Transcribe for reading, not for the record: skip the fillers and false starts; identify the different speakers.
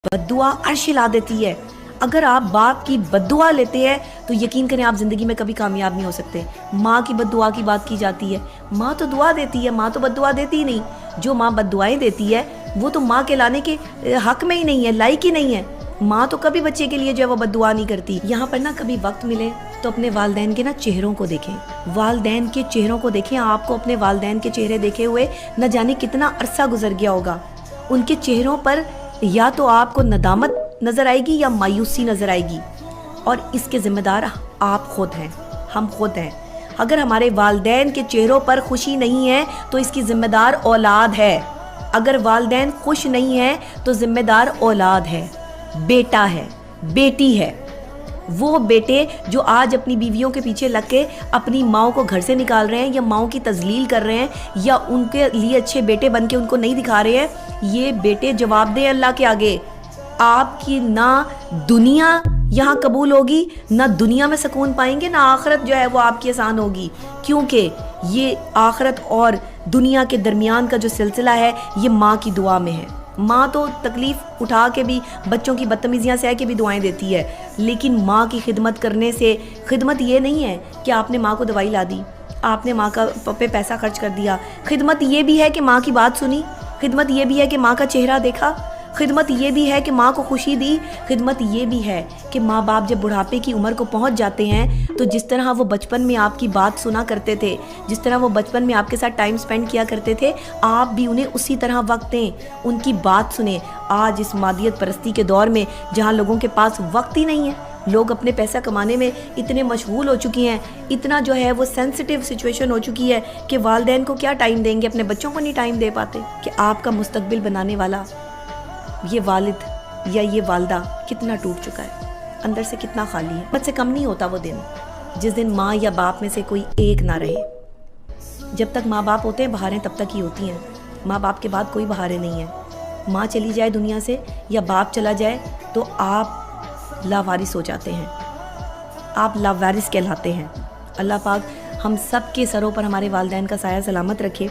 Speaker 1: बद्दुआ अर्श हिला देती है। अगर आप बाप की बद्दुआ लेते हैं तो यकीन करें आप ज़िंदगी में कभी कामयाब नहीं हो सकते। माँ की बद्दुआ की बात की जाती है, माँ तो दुआ देती है, माँ तो बद्दुआ देती ही नहीं। जो माँ बद्दुआएं देती है वो तो माँ कहलाने के हक में ही नहीं है, लायक ही नहीं है। माँ तो कभी बच्चे के लिए जो है वो बद्दुआ नहीं करती। यहाँ पर ना कभी वक्त मिले तो अपने वालदैन के ना चेहरों को देखें, वालदैन के चेहरों को देखें। आपको अपने वालदैन के चेहरे देखे हुए न जाने कितना अरसा गुजर गया होगा। उनके चेहरों पर या तो आपको नदामत नज़र आएगी या मायूसी नज़र आएगी, और इसके ज़िम्मेदार आप खुद हैं, हम खुद हैं। अगर हमारे वालदैन के चेहरों पर खुशी नहीं है तो इसकी ज़िम्मेदार औलाद है। अगर वालदैन खुश नहीं है तो ज़िम्मेदार औलाद है, बेटा है, बेटी है। वो बेटे जो आज अपनी बीवियों के पीछे लग के अपनी माओ को घर से निकाल रहे हैं या माओ की तजलील कर रहे हैं या उनके लिए अच्छे बेटे बन के उनको नहीं दिखा रहे हैं, ये बेटे जवाब दें अल्लाह के आगे। आपकी ना दुनिया यहाँ कबूल होगी, ना दुनिया में सुकून पाएंगे, ना आखिरत जो है वो आपकी आसान होगी। क्योंकि ये आखिरत और दुनिया के दरमियान का जो सिलसिला है ये माँ की दुआ में है। माँ तो तकलीफ़ उठा के भी, बच्चों की बदतमीज़ियाँ सह के भी दुआएं देती है, लेकिन माँ की खिदमत करने से, खिदमत ये नहीं है कि आपने माँ को दवाई ला दी, आपने माँ का पे पैसा खर्च कर दिया। खिदमत ये भी है कि माँ की बात सुनी, खिदमत ये भी है कि माँ का चेहरा देखा, खिदमत ये भी है कि माँ को खुशी दी, खिदमत ये भी है कि माँ बाप जब बुढ़ापे की उम्र को पहुँच जाते हैं तो जिस तरह वो बचपन में आपकी बात सुना करते थे, जिस तरह वो बचपन में आपके साथ टाइम स्पेंड किया करते थे, आप भी उन्हें उसी तरह वक्त दें, उनकी बात सुने। आज इस मादियत परस्ती के दौर में जहाँ लोगों के पास वक्त ही नहीं है, लोग अपने पैसा कमाने में इतने मशगूल हो चुकी हैं, इतना जो है वो सेंसिटिव सिचुएशन हो चुकी है कि वालिदैन को क्या टाइम देंगे, अपने बच्चों को नहीं टाइम दे पाते। कि आपका मुस्तकबिल बनाने वाला ये वालिद या ये वालदा कितना टूट चुका है, अंदर से कितना खाली है। मुझसे कम नहीं होता वो दिन जिस दिन माँ या बाप में से कोई एक ना रहे। जब तक माँ बाप होते हैं बहारें तब तक ही होती हैं, माँ बाप के बाद कोई बहारें नहीं है। माँ चली जाए दुनिया से या बाप चला जाए तो आप लावारिस हो जाते हैं, आप लावारिस कहलाते हैं। अल्लाह पाक हम सब के सरों पर हमारे वालिदैन का साया सलामत रखे।